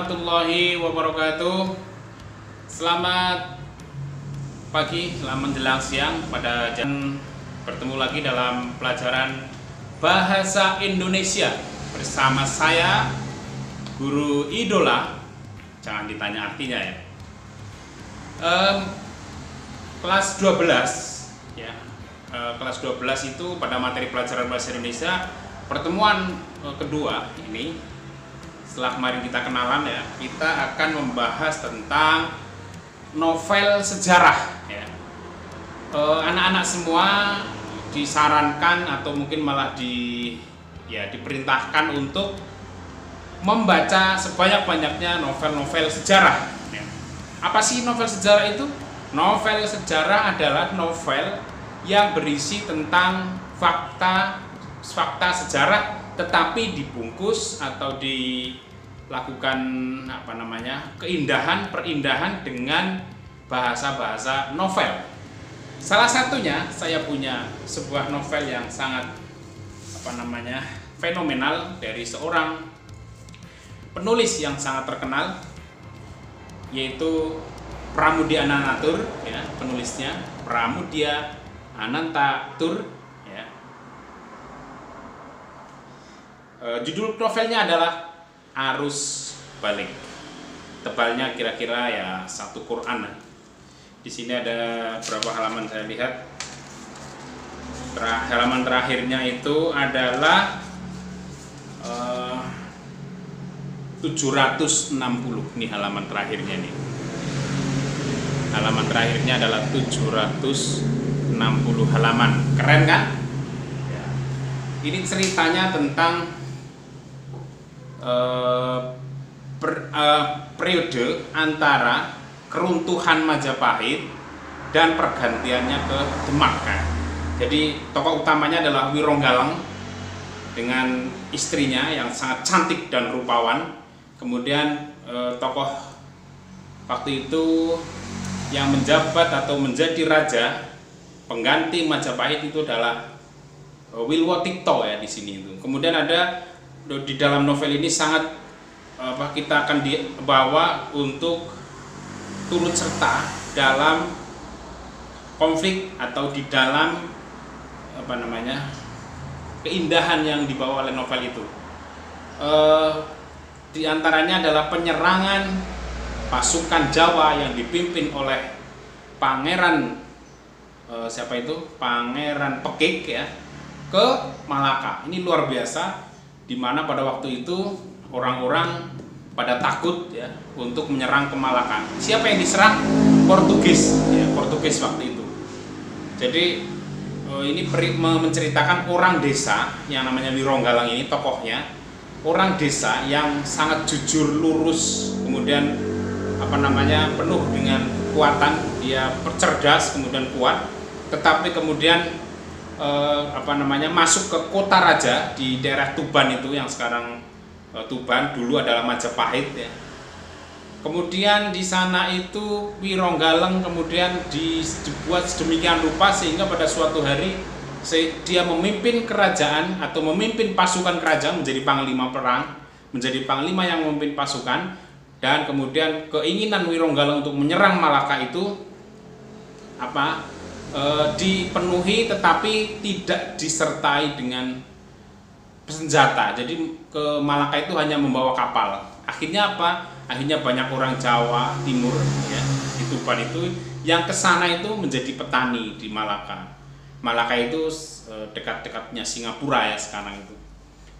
warahmatullahi wabarakatuh. Selamat pagi, selamat menjelang siang. Pada jam bertemu lagi dalam pelajaran Bahasa Indonesia bersama saya, Guru Idola. Jangan ditanya artinya ya. Kelas 12 ya. Kelas 12 itu pada materi pelajaran Bahasa Indonesia pertemuan kedua ini. Setelah kemarin kita kenalan ya, kita akan membahas tentang novel sejarah ya. Anak-anak semua disarankan atau mungkin malah diperintahkan untuk membaca sebanyak-banyaknya novel-novel sejarah ya. Apa sih novel sejarah itu? Novel sejarah adalah novel yang berisi tentang fakta sejarah, tetapi dibungkus atau dilakukan perindahan dengan bahasa-bahasa novel. Salah satunya saya punya sebuah novel yang sangat fenomenal dari seorang penulis yang sangat terkenal, yaitu Pramoedya Anantatur ya, penulisnya Pramoedya Anantatur. Judul novelnya adalah Arus Balik. Tebalnya kira-kira ya 1 Quran. Di sini ada berapa halaman saya lihat. Halaman terakhirnya itu adalah 760. Ini halaman terakhirnya nih. Halaman terakhirnya adalah 760 halaman. Keren kan? Ya. Ini ceritanya tentang periode antara keruntuhan Majapahit dan pergantiannya ke Demak kan. Jadi tokoh utamanya adalah Wironggalang dengan istrinya yang sangat cantik dan rupawan. Kemudian tokoh waktu itu yang menjabat atau menjadi raja pengganti Majapahit itu adalah Wilwotikto ya di sini itu. Kemudian ada di dalam novel ini sangat kita akan dibawa untuk turut serta dalam konflik atau di dalam keindahan yang dibawa oleh novel itu. Di antaranya adalah penyerangan pasukan Jawa yang dipimpin oleh Pangeran Pangeran Pekik ya ke Malaka. Ini luar biasa, di mana pada waktu itu orang-orang pada takut ya untuk menyerang ke Malaka. Siapa yang diserang? Portugis ya, Portugis waktu itu. Jadi ini menceritakan orang desa yang namanya Wironggalang ini, tokohnya orang desa yang sangat jujur, lurus, kemudian penuh dengan kekuatan. Dia cerdas, kemudian kuat, tetapi kemudian masuk ke kota raja di daerah Tuban itu, yang sekarang Tuban dulu adalah Majapahit ya. Kemudian di sana itu Wironggalang kemudian dibuat sedemikian rupa sehingga pada suatu hari dia memimpin kerajaan atau memimpin pasukan kerajaan, menjadi panglima perang, menjadi panglima yang memimpin pasukan. Dan kemudian keinginan Wironggalang untuk menyerang Malaka itu dipenuhi, tetapi tidak disertai dengan senjata. Jadi ke Malaka itu hanya membawa kapal. Akhirnya akhirnya banyak orang Jawa Timur ya, di Tuban itu yang kesana itu menjadi petani di Malaka. Malaka itu dekat-dekatnya Singapura ya sekarang itu.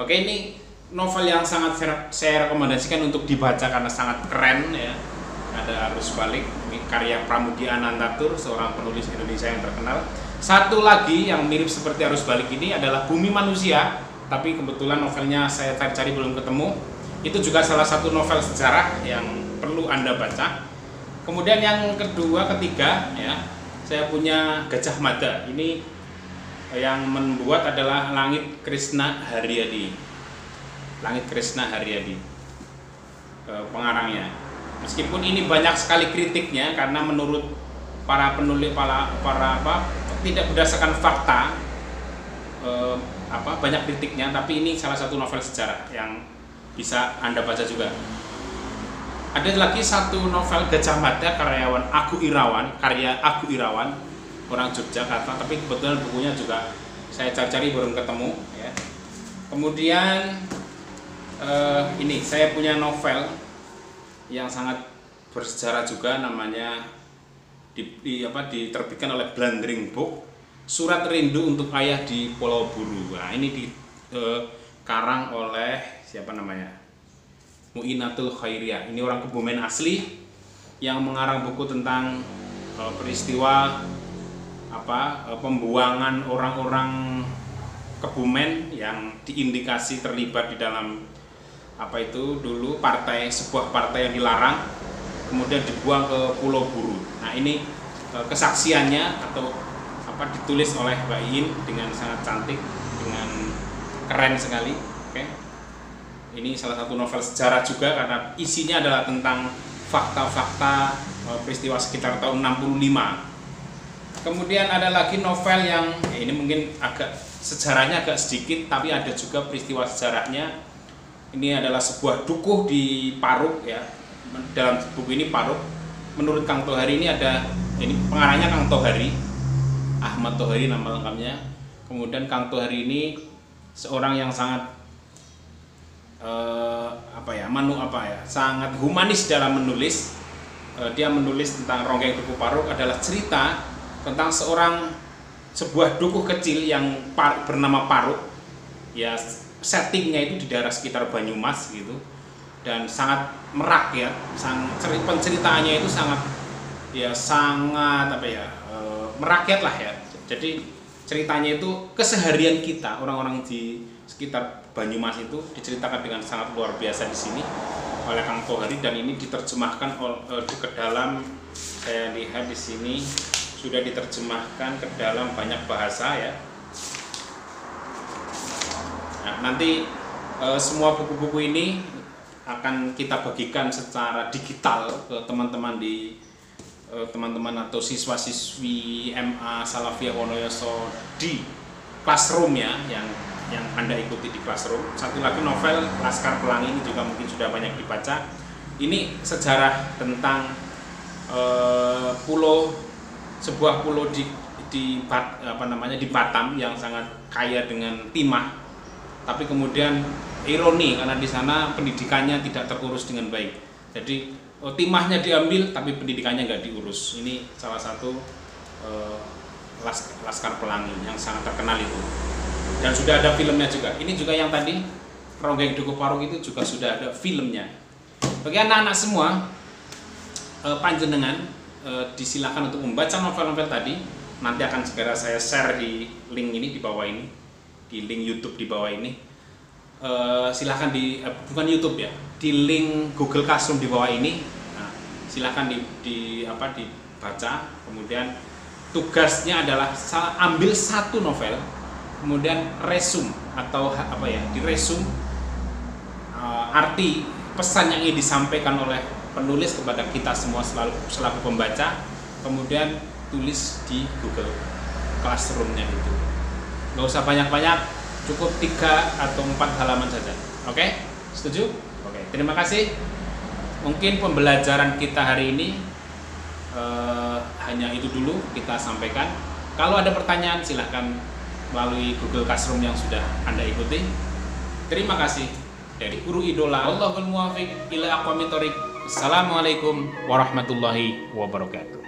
Oke, ini novel yang sangat saya rekomendasikan untuk dibaca karena sangat keren ya. Ada Arus Balik, ini karya Pramoedya Anantatur, seorang penulis Indonesia yang terkenal. Satu lagi yang mirip seperti Arus Balik ini adalah Bumi Manusia, tapi kebetulan novelnya saya cari-cari belum ketemu. Itu juga salah satu novel sejarah yang perlu Anda baca. Kemudian yang ketiga ya, saya punya Gajah Mada. Ini yang membuat adalah Langit Krishna Haryadi. Langit Krishna Haryadi pengarangnya. Meskipun ini banyak sekali kritiknya karena menurut para penulis tidak berdasarkan fakta, banyak kritiknya, tapi ini salah satu novel sejarah yang bisa Anda baca juga. Ada lagi satu novel Gajah Mada karya Agu Irawan, orang Yogyakarta, tapi kebetulan bukunya juga saya cari-cari belum ketemu ya. Kemudian ini saya punya novel yang sangat bersejarah juga, namanya diterbitkan oleh Blundering Book, Surat Rindu untuk Ayah di Pulau Buru. Nah, ini dikarang oleh siapa namanya? Mu'inatul Khairiyah. Ini orang Kebumen asli yang mengarang buku tentang peristiwa pembuangan orang-orang Kebumen yang diindikasi terlibat di dalam dulu sebuah partai yang dilarang, kemudian dibuang ke Pulau Buru. Nah, ini kesaksiannya atau ditulis oleh Mbak Iin dengan sangat cantik, dengan keren sekali. Oke. Ini salah satu novel sejarah juga karena isinya adalah tentang fakta-fakta peristiwa sekitar tahun 65. Kemudian ada lagi novel yang ini mungkin sejarahnya agak sedikit, tapi ada juga peristiwa sejarahnya. Ini adalah sebuah dukuh di Paruk ya. Dalam buku ini Paruk, menurut Kang Tohari ini pengarangnya Kang Tohari, Ahmad Tohari nama lengkapnya. Kemudian Kang Tohari ini seorang yang sangat sangat humanis dalam menulis. Dia menulis tentang Ronggeng Dukuh Paruk adalah cerita tentang sebuah dukuh kecil yang bernama Paruk. Ya, settingnya itu di daerah sekitar Banyumas gitu, dan sangat merakyat. Penceritaannya itu sangat merakyat lah ya. Jadi ceritanya itu keseharian kita orang-orang di sekitar Banyumas itu diceritakan dengan sangat luar biasa di sini oleh Kang Tohari, dan ini diterjemahkan ke dalam, saya lihat di sini sudah diterjemahkan ke dalam banyak bahasa ya. Nah, nanti semua buku-buku ini akan kita bagikan secara digital ke teman-teman atau siswa-siswi MA Salafiyah Wonoyoso di classroom ya, yang Anda ikuti di classroom. Satu lagi novel Laskar Pelangi ini juga mungkin sudah banyak dibaca. Ini sejarah tentang sebuah pulau di Batam yang sangat kaya dengan timah, tapi kemudian ironi karena di sana pendidikannya tidak terurus dengan baik. Jadi timahnya diambil tapi pendidikannya nggak diurus. Ini salah satu Laskar Pelangi yang sangat terkenal itu. Dan sudah ada filmnya juga. Ini juga yang tadi Ronggeng Dukuh Paruk itu juga sudah ada filmnya. Bagi anak-anak semua, panjenengan disilakan untuk membaca novel-novel tadi. Nanti akan segera saya share di link ini di bawah ini, di link YouTube di bawah ini. Silahkan bukan YouTube ya, di link Google Classroom di bawah ini. Nah, silahkan dibaca. Kemudian tugasnya adalah ambil satu novel, kemudian resume atau diresum arti pesan yang ingin disampaikan oleh penulis kepada kita semua selaku pembaca, kemudian tulis di Google Classroom-nya itu. Nggak usah banyak-banyak, cukup 3 atau 4 halaman saja. Oke? Setuju? Oke, terima kasih. Mungkin pembelajaran kita hari ini hanya itu dulu kita sampaikan. Kalau ada pertanyaan silahkan melalui Google Classroom yang sudah Anda ikuti. Terima kasih. Dari guru idola, Allahul muwaffiq ila aqwamit thoriq. Assalamualaikum warahmatullahi wabarakatuh.